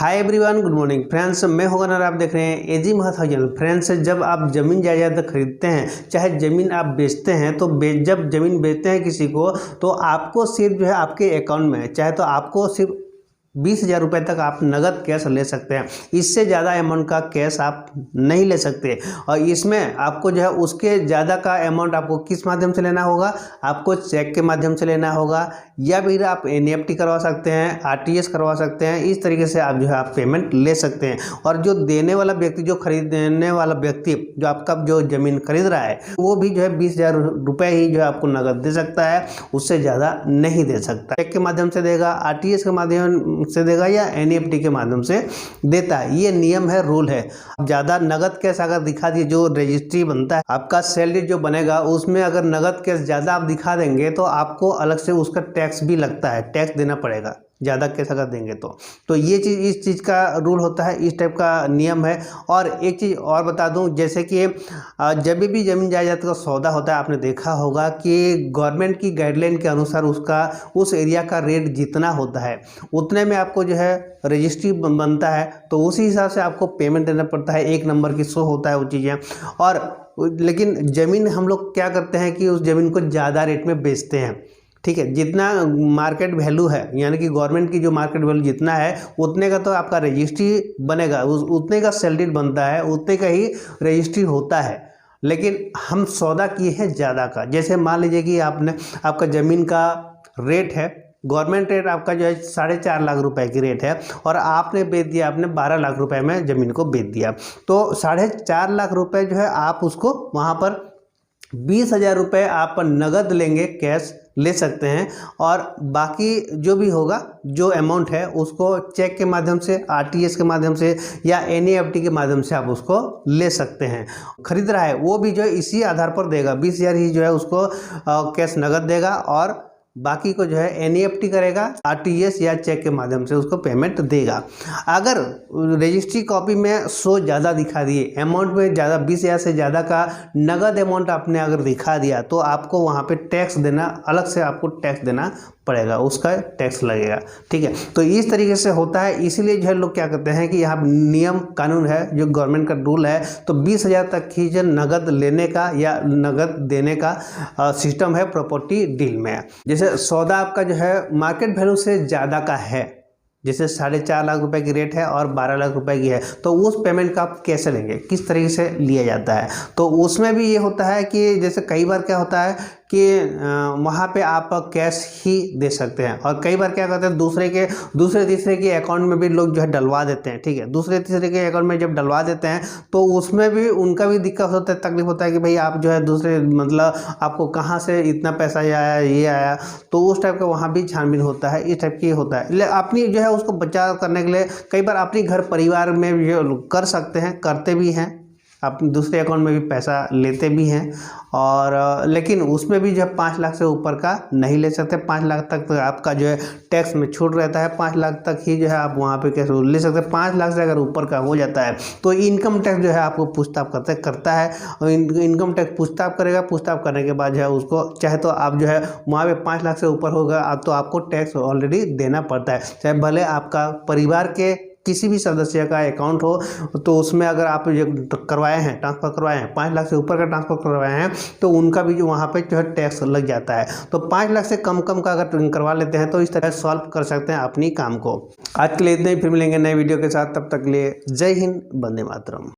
Hi everyone, good morning friends. मैं होगा ना, आप देख रहे हैं एजी महथा चैनल। फ्रेंड्स, जब आप ज़मीन जायदाद खरीदते हैं, चाहे ज़मीन आप बेचते हैं, तो जब ज़मीन बेचते हैं किसी को, तो आपको सिर्फ जो है आपके अकाउंट में चाहे तो आपको सिर्फ 20,000 रुपये तक आप नगद कैश ले सकते हैं। इससे ज़्यादा अमाउंट का कैश आप नहीं ले सकते। और इसमें आपको जो है उसके ज़्यादा का अमाउंट आपको किस माध्यम से लेना होगा? आपको चेक के माध्यम से लेना होगा, या फिर आप NEFT करवा सकते हैं, RTS करवा सकते हैं। इस तरीके से आप जो है आप पेमेंट ले सकते हैं। और जो देने वाला व्यक्ति, जो खरीदने वाला व्यक्ति, जो आपका जो ज़मीन खरीद रहा है, वो भी जो है 20,000 रुपये ही जो है आपको नगद दे सकता है, उससे ज़्यादा नहीं दे सकता। चेक के माध्यम से देगा, RTS के माध्यम से देगा, या NEFT के माध्यम से देता है। ये नियम है, रूल है। ज़्यादा नगद कैश अगर दिखा दिए, जो रजिस्ट्री बनता है आपका सैलरी जो बनेगा, उसमें अगर नगद कैश ज़्यादा आप दिखा देंगे तो आपको अलग से उसका टैक्स भी लगता है, टैक्स देना पड़ेगा ज़्यादा कैश अगर देंगे तो ये चीज़, इस चीज़ का रूल होता है, इस टाइप का नियम है। और एक चीज़ और बता दूं, जैसे कि जब भी ज़मीन जायदाद का सौदा होता है, आपने देखा होगा कि गवर्नमेंट की गाइडलाइन के अनुसार उसका उस एरिया का रेट जितना होता है उतने में आपको जो है रजिस्ट्री बनता है, तो उसी हिसाब से आपको पेमेंट देना पड़ता है। 1 नंबर की शो होता है वो चीज़ें। और लेकिन ज़मीन हम लोग क्या करते हैं कि उस ज़मीन को ज़्यादा रेट में बेचते हैं, ठीक है। जितना मार्केट वैल्यू है, यानी कि गवर्नमेंट की जो मार्केट वैल्यू जितना है, उतने का तो आपका रजिस्ट्री बनेगा, उतने का सैलरी बनता है, उतने का ही रजिस्ट्री होता है। लेकिन हम सौदा किए हैं ज़्यादा का। जैसे मान लीजिए कि आपका ज़मीन का रेट है, गवर्नमेंट रेट आपका जो है 4.5 लाख रुपए की रेट है, और आपने बेच दिया, आपने 12 लाख रुपए में ज़मीन को बेच दिया, तो 4.5 लाख रुपए जो है आप उसको वहाँ पर 20,000 रुपये आप नगद लेंगे, कैश ले सकते हैं। और बाकी जो भी होगा, जो अमाउंट है, उसको चेक के माध्यम से, RTS के माध्यम से, या NEFT के माध्यम से आप उसको ले सकते हैं। खरीद रहा है वो भी जो है इसी आधार पर देगा, 20,000 ही जो है उसको कैश नगद देगा, और बाकी को जो है NEFT करेगा, RTS या चेक के माध्यम से उसको पेमेंट देगा। अगर रजिस्ट्री कॉपी में 100 ज़्यादा दिखा दिए, अमाउंट में ज़्यादा 20,000 से ज़्यादा का नगद अमाउंट आपने अगर दिखा दिया, तो आपको वहाँ पे टैक्स देना, अलग से आपको टैक्स देना पड़ेगा, उसका टैक्स लगेगा, ठीक है। तो इस तरीके से होता है। इसीलिए जो है लोग क्या करते हैं कि यहाँ नियम कानून है, जो गवर्नमेंट का रूल है, तो 20,000 तक ही जो नगद लेने का या नगद देने का सिस्टम है प्रॉपर्टी डील में। जैसे सौदा आपका जो है मार्केट वैल्यू से ज़्यादा का है, जैसे 4.5 लाख रुपए की रेट है और 12 लाख रुपए की है, तो उस पेमेंट का आप कैसे लेंगे, किस तरीके से लिया जाता है? तो उसमें भी ये होता है कि जैसे कई बार क्या होता है कि वहाँ पे आप कैश ही दे सकते हैं, और कई बार क्या करते हैं दूसरे तीसरे के अकाउंट में भी लोग जो है डलवा देते हैं, ठीक है। दूसरे तीसरे के अकाउंट में जब डलवा देते हैं, तो उसमें भी उनका भी दिक्कत होता है, तकलीफ होता है कि भाई आप जो है दूसरे, मतलब आपको कहाँ से इतना पैसा आया, ये आया, तो उस टाइप का वहाँ भी छानबीन होता है। इस टाइप की होता है। अपनी जो है उसको बचाव करने के लिए कई बार अपनी घर परिवार में भी कर सकते हैं, करते भी हैं, अपने दूसरे अकाउंट में भी पैसा लेते भी हैं। और लेकिन उसमें भी जो है 5 लाख से ऊपर का नहीं ले सकते। 5 लाख तक तो आपका जो है टैक्स में छूट रहता है। 5 लाख तक ही जो है आप वहाँ पे कैसे ले सकते हैं। 5 लाख से अगर ऊपर का हो जाता है तो इनकम टैक्स जो है आपको पूछताछ करता है, और इनकम टैक्स पूछताछ करेगा। पूछताछ करने के बाद जो है उसको, चाहे तो आप जो है वहाँ पे 5 लाख से ऊपर होगा तो आपको टैक्स ऑलरेडी देना पड़ता है, चाहे भले आपका परिवार के किसी भी सदस्य का अकाउंट हो। तो उसमें अगर आप करवाए हैं, ट्रांसफ़र करवाए हैं, 5 लाख से ऊपर का ट्रांसफ़र करवाए हैं, तो उनका भी जो वहाँ पे जो है टैक्स लग जाता है। तो 5 लाख से कम का अगर करवा लेते हैं, तो इस तरह सॉल्व कर सकते हैं अपनी काम को। आज के लिए इतना ही, फिर मिलेंगे नए वीडियो के साथ। तब तक के लिए जय हिंद, वंदे मातरम।